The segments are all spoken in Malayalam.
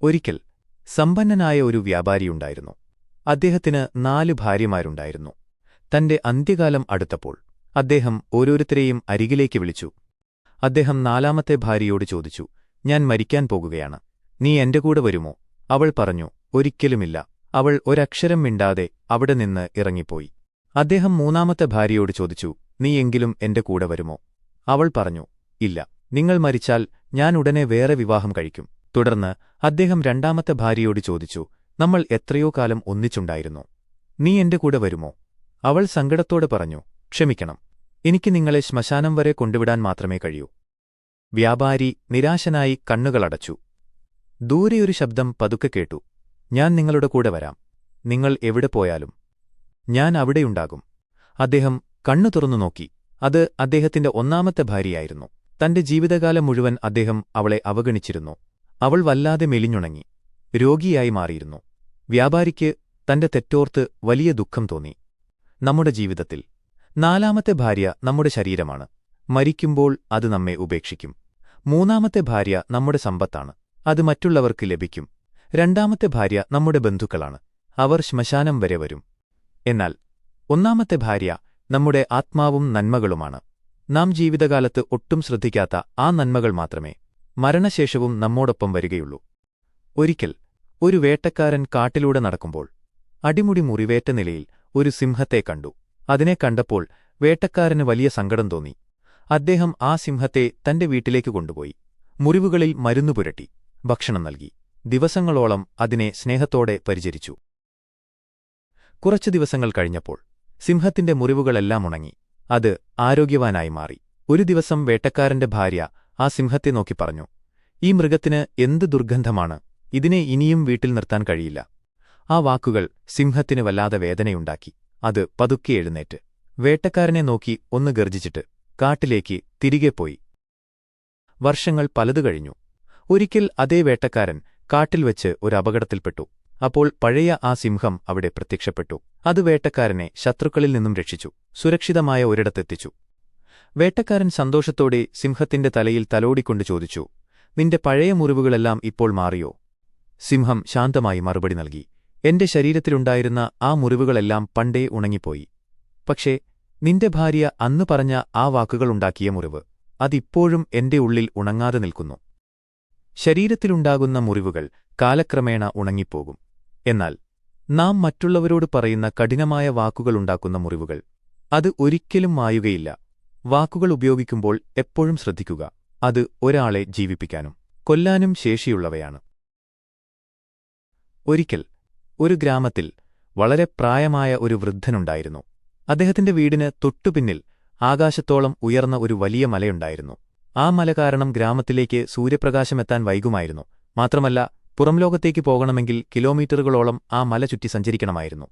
ഒരിക്കൽ സമ്പന്നനായ ഒരു വ്യാപാരിയുണ്ടായിരുന്നു. അദ്ദേഹത്തിന് 4 ഭാര്യമാരുണ്ടായിരുന്നു. തന്റെ അന്ത്യകാലം അടുത്തപ്പോൾ അദ്ദേഹം ഓരോരുത്തരെയും അരികിലേക്ക് വിളിച്ചു. അദ്ദേഹം 4ാമത്തെ ഭാര്യയോട് ചോദിച്ചു, ഞാൻ മരിക്കാൻ പോകുകയാണ്, നീ എന്റെ കൂടെ വരുമോ? അവൾ പറഞ്ഞു, ഒരിക്കലുമില്ല. അവൾ ഒരക്ഷരം മിണ്ടാതെ അവിടെ നിന്ന് ഇറങ്ങിപ്പോയി. അദ്ദേഹം 3ാമത്തെ ഭാര്യയോട് ചോദിച്ചു, നീ എങ്കിലും എന്റെ കൂടെ വരുമോ? അവൾ പറഞ്ഞു, ഇല്ല, നിങ്ങൾ മരിച്ചാൽ ഞാൻ ഉടനെ വേറെ വിവാഹം കഴിക്കും. തുടർന്ന് അദ്ദേഹം 2ാമത്തെ ഭാര്യയോട് ചോദിച്ചു, നമ്മൾ എത്രയോ കാലം ഒന്നിച്ചുണ്ടായിരുന്നു, നീ എന്റെ കൂടെ വരുമോ? അവൾ സങ്കടത്തോടെ പറഞ്ഞു, ക്ഷമിക്കണം, എനിക്ക് നിങ്ങളെ ശ്മശാനം വരെ കൊണ്ടുവിടാൻ മാത്രമേ കഴിയൂ. വ്യാപാരി നിരാശനായി കണ്ണുകളടച്ചു. ദൂരെയൊരു ശബ്ദം പതുക്കെ കേട്ടു, ഞാൻ നിങ്ങളുടെ കൂടെ വരാം, നിങ്ങൾ എവിടെ പോയാലും ഞാൻ അവിടെയുണ്ടാകും. അദ്ദേഹം കണ്ണു തുറന്നു നോക്കി. അത് അദ്ദേഹത്തിന്റെ 1ാമത്തെ ഭാര്യയായിരുന്നു. തന്റെ ജീവിതകാലം മുഴുവൻ അദ്ദേഹം അവളെ അവഗണിച്ചിരുന്നു. അവൾ വല്ലാതെ മെലിഞ്ഞുണങ്ങി, രോഗിയായി മാറിയിരുന്നു. വ്യാപാരിക്ക് തന്റെ തെറ്റോർത്ത് വലിയ ദുഃഖം തോന്നി. നമ്മുടെ ജീവിതത്തിൽ 4ാമത്തെ ഭാര്യ നമ്മുടെ ശരീരമാണ്. മരിക്കുമ്പോൾ അത് നമ്മെ ഉപേക്ഷിക്കും. 3ാമത്തെ ഭാര്യ നമ്മുടെ സമ്പത്താണ്, അത് മറ്റുള്ളവർക്ക് ലഭിക്കും. 2ാമത്തെ ഭാര്യ നമ്മുടെ ബന്ധുക്കളാണ്, അവർ ശ്മശാനം വരെ വരും. എന്നാൽ 1ാമത്തെ ഭാര്യ നമ്മുടെ ആത്മാവും നന്മകളുമാണ്. നാം ജീവിതകാലത്ത് ഒട്ടും ശ്രദ്ധിക്കാത്ത ആ നന്മകൾ മാത്രമേ മരണശേഷവും നമ്മോടൊപ്പം വരികയുള്ളൂ. ഒരിക്കൽ ഒരു വേട്ടക്കാരൻ കാട്ടിലൂടെ നടക്കുമ്പോൾ അടിമുടി മുറിവേറ്റ നിലയിൽ ഒരു സിംഹത്തെ കണ്ടു. അതിനെ കണ്ടപ്പോൾ വേട്ടക്കാരന് വലിയ സങ്കടം തോന്നി. അദ്ദേഹം ആ സിംഹത്തെ തന്റെ വീട്ടിലേക്ക് കൊണ്ടുപോയി. മുറിവുകളിൽ മരുന്നു പുരട്ടി, ഭക്ഷണം നൽകി. ദിവസങ്ങളോളം അതിനെ സ്നേഹത്തോടെ പരിചരിച്ചു. കുറച്ചു ദിവസങ്ങൾ കഴിഞ്ഞപ്പോൾ സിംഹത്തിന്റെ മുറിവുകളെല്ലാം ഉണങ്ങി. അത് ആരോഗ്യവാനായി മാറി. ഒരു ദിവസം വേട്ടക്കാരന്റെ ഭാര്യ ആ സിംഹത്തെ നോക്കി പറഞ്ഞു, ഈ മൃഗത്തിന് എന്ത് ദുർഗന്ധമാണ്, ഇതിനെ ഇനിയും വീട്ടിൽ നിർത്താൻ കഴിയില്ല. ആ വാക്കുകൾ സിംഹത്തിന് വല്ലാതെ വേദനയുണ്ടാക്കി. അത് പതുക്കെ എഴുന്നേറ്റ് വേട്ടക്കാരനെ നോക്കി ഒന്ന് ഗർജിച്ചിട്ട് കാട്ടിലേക്ക് തിരികെ പോയി. വർഷങ്ങൾ പലതു കഴിഞ്ഞു. ഒരിക്കൽ അതേ വേട്ടക്കാരൻ കാട്ടിൽ വെച്ച് ഒരു അപകടത്തിൽപ്പെട്ടു. അപ്പോൾ പഴയ ആ സിംഹം അവിടെ പ്രത്യക്ഷപ്പെട്ടു. അത് വേട്ടക്കാരനെ ശത്രുക്കളിൽ നിന്നും രക്ഷിച്ചു, സുരക്ഷിതമായ ഒരിടത്തെത്തിച്ചു. വേട്ടക്കാരൻ സന്തോഷത്തോടെ സിംഹത്തിന്റെ തലയിൽ തലോടിക്കൊണ്ട് ചോദിച്ചു, നിന്റെ പഴയ മുറിവുകളെല്ലാം ഇപ്പോൾ മാറിയോ? സിംഹം ശാന്തമായി മറുപടി നൽകി, എന്റെ ശരീരത്തിലുണ്ടായിരുന്ന ആ മുറിവുകളെല്ലാം പണ്ടേ ഉണങ്ങിപ്പോയി. പക്ഷേ നിന്റെ ഭാര്യ അന്ന് പറഞ്ഞ ആ വാക്കുകളുണ്ടാക്കിയ മുറിവ്, അതിപ്പോഴും എന്റെ ഉള്ളിൽ ഉണങ്ങാതെ നിൽക്കുന്നു. ശരീരത്തിലുണ്ടാകുന്ന മുറിവുകൾ കാലക്രമേണ ഉണങ്ങിപ്പോകും. എന്നാൽ നാം മറ്റുള്ളവരോട് പറയുന്ന കഠിനമായ വാക്കുകളുണ്ടാക്കുന്ന മുറിവുകൾ, അത് ഒരിക്കലും മായുകയില്ല. വാക്കുകൾ ഉപയോഗിക്കുമ്പോൾ എപ്പോഴും ശ്രദ്ധിക്കുക, അത് ഒരാളെ ജീവിപ്പിക്കാനും കൊല്ലാനും ശേഷിയുള്ളവയാണ്. ഒരിക്കൽ ഒരു ഗ്രാമത്തിൽ വളരെ പ്രായമായ ഒരു വൃദ്ധനുണ്ടായിരുന്നു. അദ്ദേഹത്തിന്റെ വീടിന് തൊട്ടുപിന്നിൽ ആകാശത്തോളം ഉയർന്ന ഒരു വലിയ മലയുണ്ടായിരുന്നു. ആ മല കാരണം ഗ്രാമത്തിലേക്ക് സൂര്യപ്രകാശമെത്താൻ വൈകുമായിരുന്നു. മാത്രമല്ല, പുറംലോകത്തേക്ക് പോകണമെങ്കിൽ കിലോമീറ്ററുകളോളം ആ മല ചുറ്റി സഞ്ചരിക്കണമായിരുന്നു.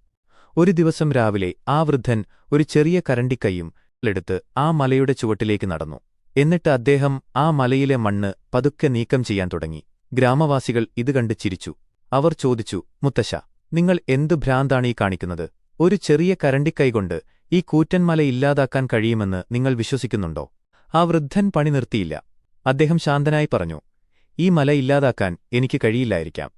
ഒരു ദിവസം രാവിലെ ആ വൃദ്ധൻ ഒരു ചെറിയ കരണ്ടിക്കൈയും എടുത്ത് ആ മലയുടെ ചുവട്ടിലേക്ക് നടന്നു. എന്നിട്ട് അദ്ദേഹം ആ മലയിലെ മണ്ണ് പതുക്കെ നീക്കം ചെയ്യാൻ തുടങ്ങി. ഗ്രാമവാസികൾ ഇത് കണ്ട് ചിരിച്ചു. അവർ ചോദിച്ചു, മുത്തശ്ശ, നിങ്ങൾ എന്തു ഭ്രാന്താണീ കാണിക്കുന്നത്? ഒരു ചെറിയ കരണ്ടിക്കൈകൊണ്ട് ഈ കൂറ്റൻമല ഇല്ലാതാക്കാൻ കഴിയുമെന്ന് നിങ്ങൾ വിശ്വസിക്കുന്നുണ്ടോ? ആ വൃദ്ധൻ പണി നിർത്തിയില്ല. അദ്ദേഹം ശാന്തനായി പറഞ്ഞു, ഈ മല ഇല്ലാതാക്കാൻ എനിക്ക് കഴിയില്ലായിരിക്കാം.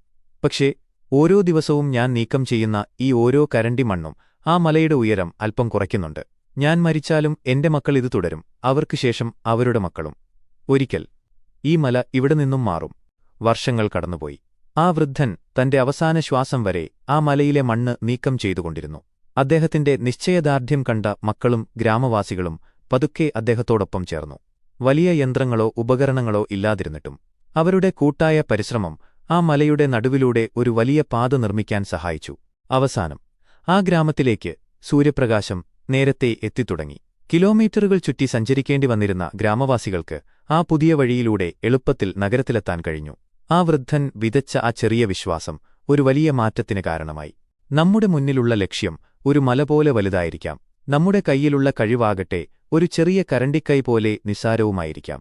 പക്ഷേ ഓരോ ദിവസവും ഞാൻ നീക്കം ചെയ്യുന്ന ഈ ഓരോ കരണ്ടി മണ്ണും ആ മലയുടെ ഉയരം അല്പം കുറയ്ക്കുന്നുണ്ട്. ഞാൻ മരിച്ചാലും എന്റെ മക്കൾ ഇത് തുടരും, അവർക്ക് ശേഷം അവരുടെ മക്കളും. ഒരിക്കൽ ഈ മല ഇവിടെ നിന്നും മാറും. വർഷങ്ങൾ കടന്നുപോയി. ആ വൃദ്ധൻ തന്റെ അവസാന ശ്വാസം വരെ ആ മലയിലെ മണ്ണ് നീക്കം ചെയ്തുകൊണ്ടിരുന്നു. അദ്ദേഹത്തിന്റെ നിശ്ചയദാർഢ്യം കണ്ട മക്കളും ഗ്രാമവാസികളും പതുക്കെ അദ്ദേഹത്തോടൊപ്പം ചേർന്നു. വലിയ യന്ത്രങ്ങളോ ഉപകരണങ്ങളോ ഇല്ലാതിരുന്നിട്ടും അവരുടെ കൂട്ടായ പരിശ്രമം ആ മലയുടെ നടുവിലൂടെ ഒരു വലിയ പാത നിർമ്മിക്കാൻ സഹായിച്ചു. അവസാനം ആ ഗ്രാമത്തിലേക്ക് സൂര്യപ്രകാശം നേരത്തെ എത്തിത്തുടങ്ങി. കിലോമീറ്ററുകൾ ചുറ്റി സഞ്ചരിക്കേണ്ടി വന്നിരുന്ന ഗ്രാമവാസികൾക്ക് ആ പുതിയ വഴിയിലൂടെ എളുപ്പത്തിൽ നഗരത്തിലെത്താൻ കഴിഞ്ഞു. ആ വൃദ്ധൻ വിതച്ച ആ ചെറിയ വിശ്വാസം ഒരു വലിയ മാറ്റത്തിന് കാരണമായി. നമ്മുടെ മുന്നിലുള്ള ലക്ഷ്യം ഒരു മല പോലെ വലുതായിരിക്കാം. നമ്മുടെ കൈയിലുള്ള കഴിവാകട്ടെ ഒരു ചെറിയ കരണ്ടിക്കൈ പോലെ നിസ്സാരവുമായിരിക്കാം.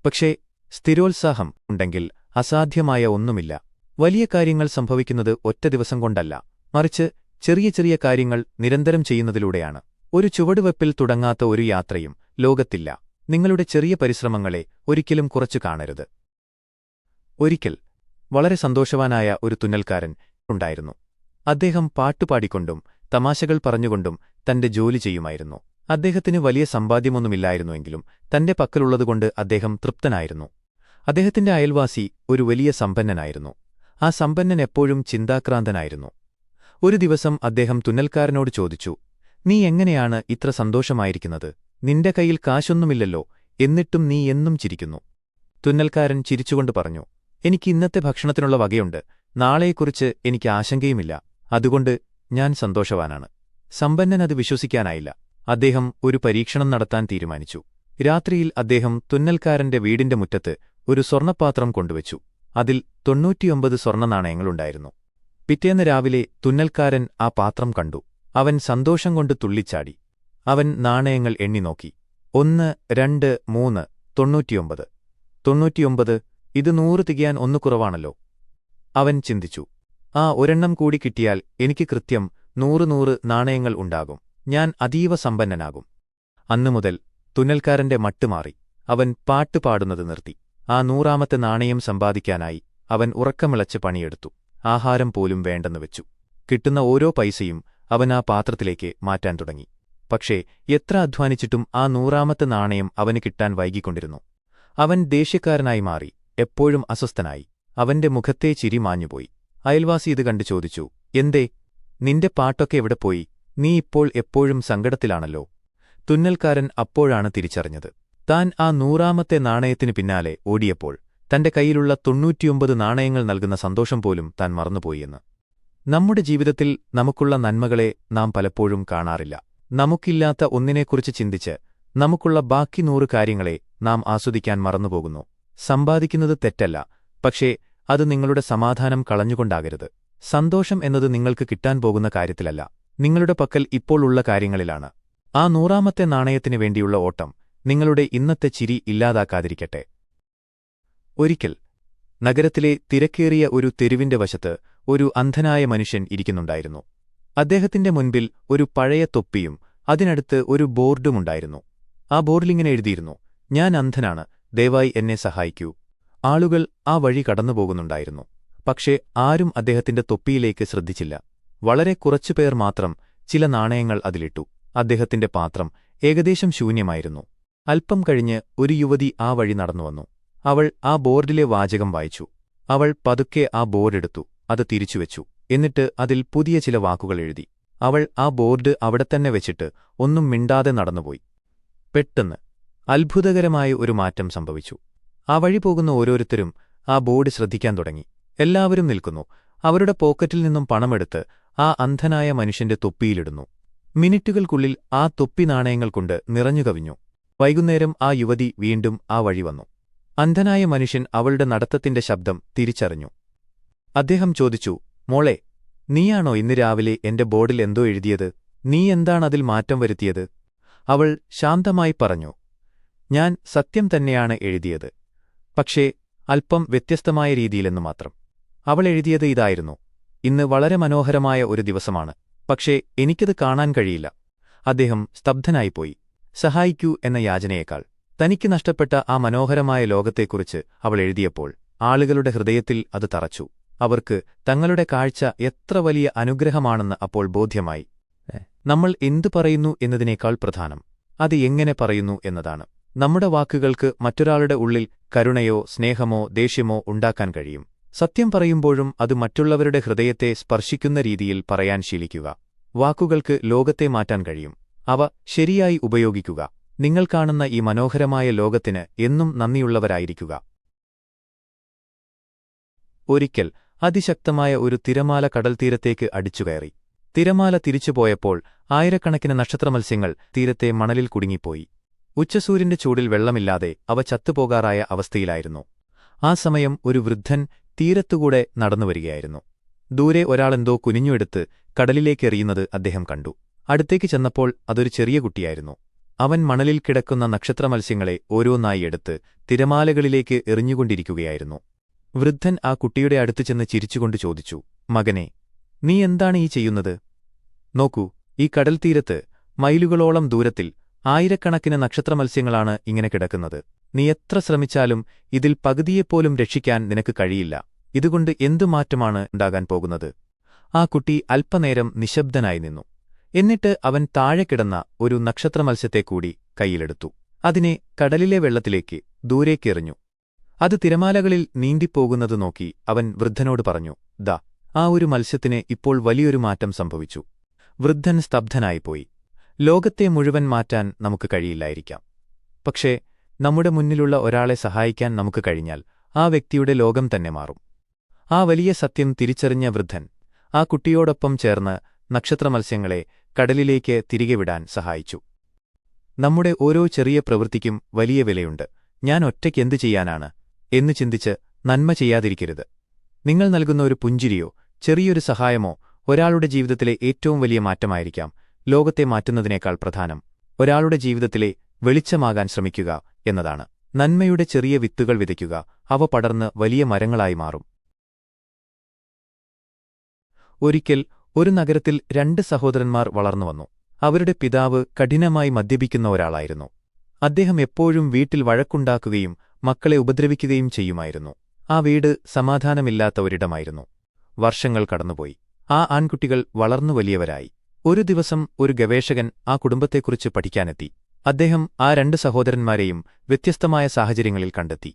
പക്ഷേ സ്ഥിരോത്സാഹം ഉണ്ടെങ്കിൽ അസാധ്യമായ ഒന്നുമില്ല. വലിയ കാര്യങ്ങൾ സംഭവിക്കുന്നത് ഒറ്റ ദിവസം കൊണ്ടല്ല, മറിച്ച് ചെറിയ ചെറിയ കാര്യങ്ങൾ നിരന്തരം ചെയ്യുന്നതിലൂടെയാണ്. ഒരു ചുവടുവെപ്പിൽ തുടങ്ങാത്ത ഒരു യാത്രയും ലോകത്തില്ല. നിങ്ങളുടെ ചെറിയ പരിശ്രമങ്ങളെ ഒരിക്കലും കുറച്ചു കാണരുത്. ഒരിക്കൽ വളരെ സന്തോഷവാനായ ഒരു തുന്നൽക്കാരൻ ഉണ്ടായിരുന്നു. അദ്ദേഹം പാട്ടുപാടിക്കൊണ്ടും തമാശകൾ പറഞ്ഞുകൊണ്ടും തന്റെ ജോലി ചെയ്യുമായിരുന്നു. അദ്ദേഹത്തിന് വലിയ സമ്പാദ്യമൊന്നുമില്ലായിരുന്നുവെങ്കിലും തന്റെ പക്കലുള്ളതുകൊണ്ട് അദ്ദേഹം തൃപ്തനായിരുന്നു. അദ്ദേഹത്തിന്റെ അയൽവാസി ഒരു വലിയ സമ്പന്നനായിരുന്നു. ആ സമ്പന്നൻ എപ്പോഴും ചിന്താക്രാന്തനായിരുന്നു. ഒരു ദിവസം അദ്ദേഹം തുന്നൽക്കാരനോട് ചോദിച്ചു, "നീ എങ്ങനെയാണ് ഇത്ര സന്തോഷമായിരിക്കുന്നത്? നിന്റെ കയ്യിൽ കാശൊന്നുമില്ലല്ലോ, എന്നിട്ടും നീ എന്നും ചിരിക്കുന്നു." തുന്നൽക്കാരൻ ചിരിച്ചുകൊണ്ട് പറഞ്ഞു, "എനിക്ക് ഇന്നത്തെ ഭക്ഷണത്തിനുള്ള വകയുണ്ട്. നാളെയെക്കുറിച്ച് എനിക്ക് ആശങ്കയുമില്ല. അതുകൊണ്ട് ഞാൻ സന്തോഷവാനാണ്." സമ്പന്നൻ അത് വിശ്വസിക്കാനായില്ല. അദ്ദേഹം ഒരു പരീക്ഷണം നടത്താൻ തീരുമാനിച്ചു. രാത്രിയിൽ അദ്ദേഹം തുന്നൽക്കാരന്റെ വീടിന്റെ മുറ്റത്ത് ഒരു സ്വർണ്ണപ്പാത്രം കൊണ്ടുവച്ചു. അതിൽ 99 സ്വർണ്ണനാണയങ്ങളുണ്ടായിരുന്നു. പിറ്റേന്ന് രാവിലെ തുന്നൽക്കാരൻ ആ പാത്രം കണ്ടു. അവൻ സന്തോഷം കൊണ്ട് തുള്ളിച്ചാടി. അവൻ നാണയങ്ങൾ എണ്ണിനോക്കി. 1, 2, 3, 99. 99, ഇത് 100 തികയാൻ ഒന്ന് കുറവാണല്ലോ. അവൻ ചിന്തിച്ചു, ആ ഒരെണ്ണം കൂടി കിട്ടിയാൽ എനിക്ക് കൃത്യം 100 നാണയങ്ങൾ ഉണ്ടാകും. ഞാൻ അതീവ സമ്പന്നനാകും. അന്നുമുതൽ തുന്നൽക്കാരന്റെ മട്ടുമാറി. അവൻ പാട്ടുപാടുന്നത് നിർത്തി. ആ 100ാമത്തെ നാണയം സമ്പാദിക്കാനായി അവൻ ഉറക്കമിളച്ച് പണിയെടുത്തു. ആഹാരം പോലും വേണ്ടെന്ന് വെച്ചു. കിട്ടുന്ന ഓരോ പൈസയും അവൻ ആ പാത്രത്തിലേക്ക് മാറ്റാൻ തുടങ്ങി. പക്ഷേ എത്ര അധ്വാനിച്ചിട്ടും ആ 100ാമത്തെ നാണയം അവന് കിട്ടാൻ വൈകിക്കൊണ്ടിരുന്നു. അവൻ ദേഷ്യക്കാരനായി മാറി, എപ്പോഴും അസ്വസ്ഥനായി. അവന്റെ മുഖത്തെ ചിരി മാഞ്ഞുപോയി. അയൽവാസി ഇത് കണ്ടു ചോദിച്ചു, "എന്തേ, നിന്റെ പാട്ടൊക്കെ എവിടെ പോയി? നീ ഇപ്പോൾ എപ്പോഴും സങ്കടത്തിലാണല്ലോ." തുന്നൽക്കാരൻ അപ്പോഴാണ് തിരിച്ചറിഞ്ഞത്. താൻ ആ 100ാമത്തെ നാണയത്തിനു പിന്നാലെ ഓടിയപ്പോൾ തന്റെ കയ്യിലുള്ള 99 നാണയങ്ങൾ നൽകുന്ന സന്തോഷം പോലും താൻ മറന്നുപോയെന്ന്. നമ്മുടെ ജീവിതത്തിൽ നമുക്കുള്ള നന്മകളെ നാം പലപ്പോഴും കാണാറില്ല. നമുക്കില്ലാത്ത ഒന്നിനെക്കുറിച്ച് ചിന്തിച്ച് നമുക്കുള്ള ബാക്കി 100 കാര്യങ്ങളെ നാം ആസ്വദിക്കാൻ മറന്നുപോകുന്നു. സമ്പാദിക്കുന്നത് തെറ്റല്ല, പക്ഷേ അത് നിങ്ങളുടെ സമാധാനം കളഞ്ഞുകൊണ്ടാകരുത്. സന്തോഷം എന്നത് നിങ്ങൾക്ക് കിട്ടാൻ പോകുന്ന കാര്യത്തിലല്ല, നിങ്ങളുടെ പക്കൽ ഇപ്പോൾ ഉള്ള കാര്യങ്ങളിലാണ്. ആ 100ാമത്തെ നാണയത്തിനു വേണ്ടിയുള്ള ഓട്ടം നിങ്ങളുടെ ഇന്നത്തെ ചിരി ഇല്ലാതാക്കാതിരിക്കട്ടെ. ഒരിക്കൽ നഗരത്തിലെ തിരക്കേറിയ ഒരു തെരുവിന്റെ വശത്ത് ഒരു അന്ധനായ മനുഷ്യൻ ഇരിക്കുന്നുണ്ടായിരുന്നു. അദ്ദേഹത്തിന്റെ മുൻപിൽ ഒരു പഴയ തൊപ്പിയും അതിനടുത്ത് ഒരു ബോർഡുമുണ്ടായിരുന്നു. ആ ബോർഡിലിങ്ങനെ എഴുതിയിരുന്നു, "ഞാൻ അന്ധനാണ്, ദയവായി എന്നെ സഹായിക്കൂ." ആളുകൾ ആ വഴി കടന്നുപോകുന്നുണ്ടായിരുന്നു. പക്ഷേ ആരും അദ്ദേഹത്തിന്റെ തൊപ്പിയിലേക്ക് ശ്രദ്ധിച്ചില്ല. വളരെ കുറച്ചുപേർ മാത്രം ചില നാണയങ്ങൾ അതിലിട്ടു. അദ്ദേഹത്തിന്റെ പാത്രം ഏകദേശം ശൂന്യമായിരുന്നു. അല്പം കഴിഞ്ഞ് ഒരു യുവതി ആ വഴി നടന്നുവന്നു. അവൾ ആ ബോർഡിലെ വാചകം വായിച്ചു. അവൾ പതുക്കെ ആ ബോർഡെടുത്തു, അത് തിരിച്ചുവെച്ചു. എന്നിട്ട് അതിൽ പുതിയ ചില വാക്കുകൾ എഴുതി. അവൾ ആ ബോർഡ് അവിടെത്തന്നെ വെച്ചിട്ട് ഒന്നും മിണ്ടാതെ നടന്നുപോയി. പെട്ടെന്ന് അത്ഭുതകരമായ ഒരു മാറ്റം സംഭവിച്ചു. ആ വഴി പോകുന്ന ഓരോരുത്തരും ആ ബോർഡ് ശ്രദ്ധിക്കാൻ തുടങ്ങി. എല്ലാവരും നിൽക്കുന്നു. അവരുടെ പോക്കറ്റിൽ നിന്നും പണമെടുത്ത് ആ അന്ധനായ മനുഷ്യന്റെ തൊപ്പിയിലിടുന്നു. മിനിറ്റുകൾക്കുള്ളിൽ ആ തൊപ്പി നാണയങ്ങൾ കൊണ്ട് നിറഞ്ഞുകവിഞ്ഞു. വൈകുന്നേരം ആ യുവതി വീണ്ടും ആ വഴി വന്നു. അന്ധനായ മനുഷ്യൻ അവളുടെ നടത്തത്തിന്റെ ശബ്ദം തിരിച്ചറിഞ്ഞു. അദ്ദേഹം ചോദിച്ചു, "മോളെ, നീയാണോ ഇന്ന് രാവിലെ എന്റെ ബോർഡിൽ എന്തോ എഴുതിയത്? നീ എന്താണതിൽ മാറ്റം വരുത്തിയത്?" അവൾ ശാന്തമായി പറഞ്ഞു, "ഞാൻ സത്യം തന്നെയാണ് എഴുതിയത്, പക്ഷേ അല്പം വ്യത്യസ്തമായ രീതിയിലെന്നു മാത്രം." അവൾ എഴുതിയത് ഇതായിരുന്നു, "ഇന്ന് വളരെ മനോഹരമായ ഒരു ദിവസമാണ്, പക്ഷേ എനിക്കത് കാണാൻ കഴിയില്ല." അദ്ദേഹം സ്തബ്ധനായിപ്പോയി. സഹായിക്കൂ എന്ന യാചനയേക്കാൾ തനിക്ക് നഷ്ടപ്പെട്ട ആ മനോഹരമായ ലോകത്തെക്കുറിച്ച് അവൾ എഴുതിയപ്പോൾ ആളുകളുടെ ഹൃദയത്തിൽ അത് തറച്ചു. അവർക്ക് തങ്ങളുടെ കാഴ്ച എത്ര വലിയ അനുഗ്രഹമാണെന്ന് അപ്പോൾ ബോധ്യമായി. നമ്മൾ എന്തു പറയുന്നു എന്നതിനേക്കാൾ പ്രധാനം അത് എങ്ങനെ പറയുന്നു എന്നതാണ്. നമ്മുടെ വാക്കുകൾക്ക് മറ്റൊരാളുടെ ഉള്ളിൽ കരുണയോ സ്നേഹമോ ദേഷ്യമോ ഉണ്ടാക്കാൻ കഴിയും. സത്യം പറയുമ്പോഴും അത് മറ്റുള്ളവരുടെ ഹൃദയത്തെ സ്പർശിക്കുന്ന രീതിയിൽ പറയാൻ ശീലിക്കുക. വാക്കുകൾക്ക് ലോകത്തെ മാറ്റാൻ കഴിയും. അവ ശരിയായി ഉപയോഗിക്കുക. നിങ്ങൾ കാണുന്ന ഈ മനോഹരമായ ലോകത്തിന് എന്നും നന്ദിയുള്ളവരായിരിക്കുക. ഒരിക്കൽ അതിശക്തമായ ഒരു തിരമാല കടൽത്തീരത്തേക്ക് അടിച്ചുകയറി. തിരമാല തിരിച്ചുപോയപ്പോൾ ആയിരക്കണക്കിന് നക്ഷത്രമത്സ്യങ്ങൾ തീരത്തെ മണലിൽ കുടുങ്ങിപ്പോയി. ഉച്ചസൂര്യന്റെ ചൂടിൽ വെള്ളമില്ലാതെ അവ ചത്തുപോകാറായ അവസ്ഥയിലായിരുന്നു. ആ സമയം ഒരു വൃദ്ധൻ തീരത്തുകൂടെ നടന്നുവരികയായിരുന്നു. ദൂരെ ഒരാളെന്തോ കുനിഞ്ഞുമെടുത്ത് കടലിലേക്കെറിയുന്നത് അദ്ദേഹം കണ്ടു. അടുത്തേക്ക് ചെന്നപ്പോൾ അതൊരു ചെറിയ കുട്ടിയായിരുന്നു. അവൻ മണലിൽ കിടക്കുന്ന നക്ഷത്രമത്സ്യങ്ങളെ ഓരോന്നായി എടുത്ത് തിരമാലകളിലേക്ക് എറിഞ്ഞുകൊണ്ടിരിക്കുകയായിരുന്നു. വൃദ്ധൻ ആ കുട്ടിയുടെ അടുത്ത് ചെന്ന് ചിരിച്ചുകൊണ്ട് ചോദിച്ചു, "മകനേ, നീ എന്താണ് ഈ ചെയ്യുന്നത്? നോക്കൂ, ഈ കടൽത്തീരത്ത് മൈലുകളോളം ദൂരത്തിൽ ആയിരക്കണക്കിന് നക്ഷത്രമത്സ്യങ്ങളാണ് ഇങ്ങനെ കിടക്കുന്നത്. നീ എത്ര ശ്രമിച്ചാലും ഇതിൽ പകുതിയെപ്പോലും രക്ഷിക്കാൻ നിനക്ക് കഴിയില്ല. ഇതുകൊണ്ട് എന്തു മാറ്റമാണ് ഉണ്ടാകാൻ പോകുന്നത്? ആ കുട്ടി അല്പനേരം നിശബ്ദനായി നിന്നു. എന്നിട്ട് അവൻ താഴെ കിടന്ന ഒരു നക്ഷത്രമത്സ്യത്തെ കൂടി കൈയിലെടുത്തു. അതിനെ കടലിലെ വെള്ളത്തിലേക്ക് ദൂരേക്കെറിഞ്ഞു. അത് തിരമാലകളിൽ നീന്തിപ്പോകുന്നത് നോക്കി അവൻ വൃദ്ധനോട് പറഞ്ഞു, ദാ, ആ ഒരു മത്സ്യത്തിന് ഇപ്പോൾ വലിയൊരു മാറ്റം സംഭവിച്ചു. വൃദ്ധൻ സ്തബ്ധനായിപ്പോയി. ലോകത്തെ മുഴുവൻ മാറ്റാൻ നമുക്ക് കഴിയില്ലായിരിക്കാം. പക്ഷേ നമ്മുടെ മുന്നിലുള്ള ഒരാളെ സഹായിക്കാൻ നമുക്ക് കഴിഞ്ഞാൽ ആ വ്യക്തിയുടെ ലോകം തന്നെ മാറും. ആ വലിയ സത്യം തിരിച്ചറിഞ്ഞ വൃദ്ധൻ ആ കുട്ടിയോടൊപ്പം ചേർന്ന് നക്ഷത്രമത്സ്യങ്ങളെ കടലിലേക്ക് തിരികെ വിടാൻ സഹായിച്ചു. നമ്മുടെ ഓരോ ചെറിയ പ്രവൃത്തിക്കും വലിയ വിലയുണ്ട്. ഞാൻ ഒറ്റയ്ക്കെന്തു ചെയ്യാനാണ് എന്ന് ചിന്തിച്ച് നന്മ ചെയ്യാതിരിക്കരുത്. നിങ്ങൾ നൽകുന്ന ഒരു പുഞ്ചിരിയോ ചെറിയൊരു സഹായമോ ഒരാളുടെ ജീവിതത്തിലെ ഏറ്റവും വലിയ മാറ്റമായിരിക്കാം. ലോകത്തെ മാറ്റുന്നതിനേക്കാൾ പ്രധാനം ഒരാളുടെ ജീവിതത്തിലെ വെളിച്ചമാകാൻ ശ്രമിക്കുക എന്നതാണ്. നന്മയുടെ ചെറിയ വിത്തുകൾ വിതയ്ക്കുക, അവ പടർന്ന് വലിയ മരങ്ങളായി മാറും. ഒരിക്കൽ ഒരു നഗരത്തിൽ 2 സഹോദരന്മാർ വളർന്നുവന്നു. അവരുടെ പിതാവ് കഠിനമായി മദ്യപിക്കുന്ന ഒരാളായിരുന്നു. അദ്ദേഹം എപ്പോഴും വീട്ടിൽ വഴക്കുണ്ടാക്കുകയും മക്കളെ ഉപദ്രവിക്കുകയും ചെയ്യുമായിരുന്നു. ആ വീട് സമാധാനമില്ലാത്ത ഒരിടമായിരുന്നു. വർഷങ്ങൾ കടന്നുപോയി. ആ ആൺകുട്ടികൾ വളർന്നു വലിയവരായി. ഒരു ദിവസം ഒരു ഗവേഷകൻ ആ കുടുംബത്തെക്കുറിച്ച് പഠിക്കാനെത്തി. അദ്ദേഹം ആ 2 സഹോദരന്മാരെയും വ്യത്യസ്തമായ സാഹചര്യങ്ങളിൽ കണ്ടെത്തി.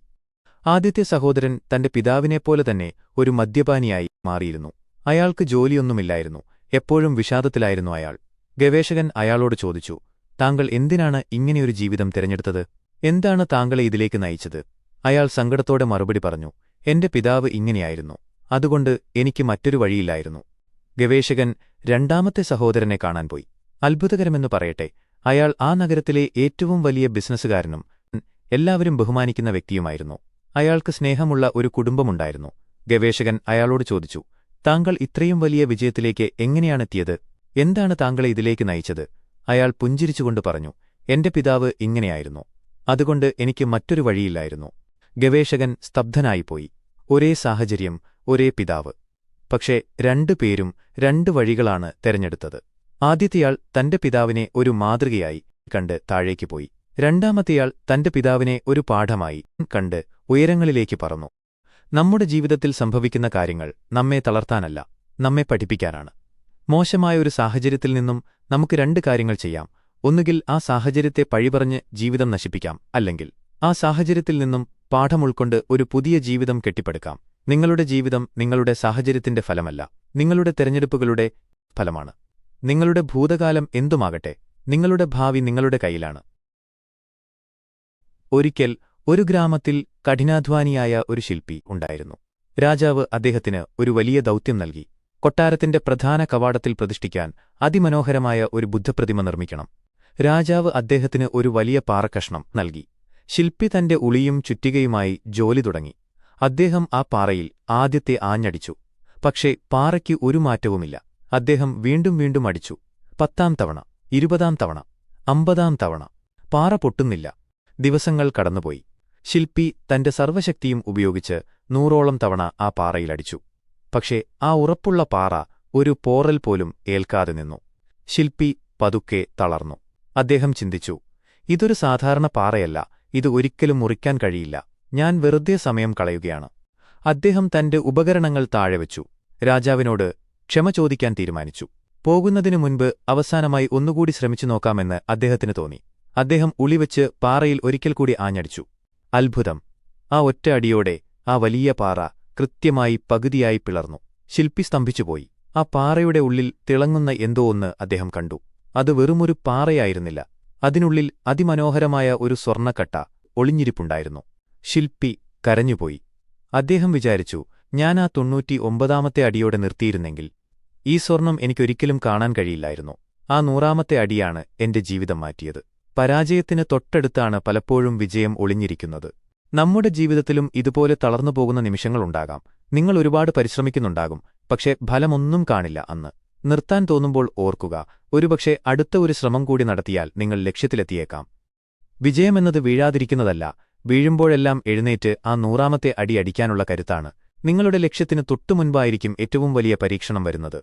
ആദ്യത്തെ സഹോദരൻ തന്റെ പിതാവിനെപ്പോലെ തന്നെ ഒരു മദ്യപാനിയായി മാറിയിരുന്നു. അയാൾക്ക് ജോലിയൊന്നുമില്ലായിരുന്നു. എപ്പോഴും വിഷാദത്തിലായിരുന്നു അയാൾ. ഗവേഷകൻ അയാളോട് ചോദിച്ചു, താങ്കൾ എന്തിനാണ് ഇങ്ങനെയൊരു ജീവിതം തിരഞ്ഞെടുത്തത്? എന്താണ് താങ്കളെ ഇതിലേക്ക് നയിച്ചത്? അയാൾ സങ്കടത്തോടെ മറുപടി പറഞ്ഞു, എന്റെ പിതാവ് ഇങ്ങനെയായിരുന്നു, അതുകൊണ്ട് എനിക്ക് മറ്റൊരു വഴിയില്ലായിരുന്നു. ഗവേഷകൻ രണ്ടാമത്തെ സഹോദരനെ കാണാൻ പോയി. അത്ഭുതകരമെന്നു പറയട്ടെ, അയാൾ ആ നഗരത്തിലെ ഏറ്റവും വലിയ ബിസിനസ്സുകാരനും എല്ലാവരും ബഹുമാനിക്കുന്ന വ്യക്തിയുമായിരുന്നു. അയാൾക്ക് സ്നേഹമുള്ള ഒരു കുടുംബമുണ്ടായിരുന്നു. ഗവേഷകൻ അയാളോട് ചോദിച്ചു, താങ്കൾ ഇത്രയും വലിയ വിജയത്തിലേക്ക് എങ്ങനെയാണെത്തിയത്? എന്താണ് താങ്കളെ ഇതിലേക്ക് നയിച്ചത്? അയാൾ പുഞ്ചിരിച്ചുകൊണ്ട് പറഞ്ഞു, എന്റെ പിതാവ് ഇങ്ങനെയായിരുന്നു, അതുകൊണ്ട് എനിക്ക് മറ്റൊരു വഴിയില്ലായിരുന്നു. ഗവേഷകൻ സ്തബ്ധനായിപ്പോയി. ഒരേ സാഹചര്യം, ഒരേ പിതാവ്. പക്ഷേ 2 പേരും 2 വഴികളാണ് തെരഞ്ഞെടുത്തത്. ആദ്യത്തെയാൾ തന്റെ പിതാവിനെ ഒരു മാതൃകയായി കണ്ട് താഴേക്ക് പോയി. രണ്ടാമത്തെയാൾ തന്റെ പിതാവിനെ ഒരു പാഠമായി കണ്ട് ഉയരങ്ങളിലേക്ക് പറന്നു. നമ്മുടെ ജീവിതത്തിൽ സംഭവിക്കുന്ന കാര്യങ്ങൾ നമ്മെ തളർത്താനല്ല, നമ്മെ പഠിപ്പിക്കാനാണ്. മോശമായ ഒരു സാഹചര്യത്തിൽ നിന്നും നമുക്ക് 2 കാര്യങ്ങൾ ചെയ്യാം. ഒന്നുകിൽ ആ സാഹചര്യത്തെ പഴിപറഞ്ഞ് ജീവിതം നശിപ്പിക്കാം, അല്ലെങ്കിൽ ആ സാഹചര്യത്തിൽ നിന്നും പാഠം ഉൾക്കൊണ്ട് ഒരു പുതിയ ജീവിതം കെട്ടിപ്പടുക്കാം. നിങ്ങളുടെ ജീവിതം നിങ്ങളുടെ സാഹചര്യത്തിന്റെ ഫലമല്ല, നിങ്ങളുടെ തെരഞ്ഞെടുപ്പുകളുടെ ഫലമാണ്. നിങ്ങളുടെ ഭൂതകാലം എന്തുമാകട്ടെ, നിങ്ങളുടെ ഭാവി നിങ്ങളുടെ കയ്യിലാണ്. ഒരിക്കൽ ഒരു ഗ്രാമത്തിൽ കഠിനാധ്വാനിയായ ഒരു ശില്പി ഉണ്ടായിരുന്നു. രാജാവ് അദ്ദേഹത്തിന് ഒരു വലിയ ദൗത്യം നൽകി. കൊട്ടാരത്തിന്റെ പ്രധാന കവാടത്തിൽ പ്രതിഷ്ഠിക്കാൻ അതിമനോഹരമായ ഒരു ബുദ്ധപ്രതിമ നിർമ്മിക്കണം. രാജാവ് അദ്ദേഹത്തിന് ഒരു വലിയ പാറക്കഷ്ണം നൽകി. ശില്പി തന്റെ ഉളിയും ചുറ്റികയുമായി ജോലി തുടങ്ങി. അദ്ദേഹം ആ പാറയിൽ ആദ്യത്തെ ആഞ്ഞടിച്ചു. പക്ഷേ പാറയ്ക്ക് ഒരു മാറ്റവുമില്ല. അദ്ദേഹം വീണ്ടും വീണ്ടും അടിച്ചു. 10-ാം തവണ, 20-ാം തവണ, 50-ാം തവണ. പാറ പൊട്ടുന്നില്ല. ദിവസങ്ങൾ കടന്നുപോയി. ശില്പി തന്റെ സർവ്വശക്തിയും ഉപയോഗിച്ച് 100ഓളം തവണ ആ പാറയിലടിച്ചു. പക്ഷേ ആ ഉറപ്പുള്ള പാറ ഒരു പോറൽ പോലും ഏൽക്കാതെ നിന്നു. ശില്പി പതുക്കെ തളർന്നു. അദ്ദേഹം ചിന്തിച്ചു, ഇതൊരു സാധാരണ പാറയല്ല, ഇത് ഒരിക്കലും മുറിക്കാൻ കഴിയില്ല. ഞാൻ വെറുതെ സമയം കളയുകയാണ്. അദ്ദേഹം തന്റെ ഉപകരണങ്ങൾ താഴെവച്ചു. രാജാവിനോട് ക്ഷമ ചോദിക്കാൻ തീരുമാനിച്ചു. പോകുന്നതിനു മുൻപ് അവസാനമായി ഒന്നുകൂടി ശ്രമിച്ചു നോക്കാമെന്ന് അദ്ദേഹത്തിന് തോന്നി. അദ്ദേഹം ഉളിവച്ച് പാറയിൽ ഒരിക്കൽ കൂടി ആഞ്ഞടിച്ചു. അത്ഭുതം! ആ ഒറ്റ അടിയോടെ ആ വലിയ പാറ കൃത്യമായി പകുതിയായി പിളർന്നു. ശില്പി സ്തംഭിച്ചുപോയി. ആ പാറയുടെ ഉള്ളിൽ തിളങ്ങുന്ന എന്തോ ഒന്ന് അദ്ദേഹം കണ്ടു. അത് വെറുമൊരു പാറയായിരുന്നില്ല. അതിനുള്ളിൽ അതിമനോഹരമായ ഒരു സ്വർണ്ണക്കട്ട ഒളിഞ്ഞിരിപ്പുണ്ടായിരുന്നു. ശില്പി കരഞ്ഞുപോയി. അദ്ദേഹം വിചാരിച്ചു, ഞാൻ ആ 99ാമത്തെ അടിയോടെ നിർത്തിയിരുന്നെങ്കിൽ ഈ സ്വർണം എനിക്കൊരിക്കലും കാണാൻ കഴിയില്ലായിരുന്നു. ആ 100ാമത്തെ അടിയാണ് എന്റെ ജീവിതം മാറ്റിയത്. പരാജയത്തിന് തൊട്ടടുത്താണ് പലപ്പോഴും വിജയം ഒളിഞ്ഞിരിക്കുന്നത്. നമ്മുടെ ജീവിതത്തിലും ഇതുപോലെ തളർന്നുപോകുന്ന നിമിഷങ്ങളുണ്ടാകാം. നിങ്ങൾ ഒരുപാട് പരിശ്രമിക്കുന്നുണ്ടാകും, പക്ഷേ ഫലമൊന്നും കാണില്ല. അന്ന് നിർത്താൻ തോന്നുമ്പോൾ ഓർക്കുക, ഒരുപക്ഷെ അടുത്ത ഒരു ശ്രമം കൂടി നടത്തിയാൽ നിങ്ങൾ ലക്ഷ്യത്തിലെത്തിയേക്കാം. വിജയമെന്നത് വീഴാതിരിക്കുന്നതല്ല, വീഴുമ്പോഴെല്ലാം എഴുന്നേറ്റ് ആ 100ാമത്തെ അടി അടിക്കാനുള്ള കരുത്താണ്. നിങ്ങളുടെ ലക്ഷ്യത്തിന് തൊട്ടുമുൻപായിരിക്കും ഏറ്റവും വലിയ പരീക്ഷണം വരുന്നത്.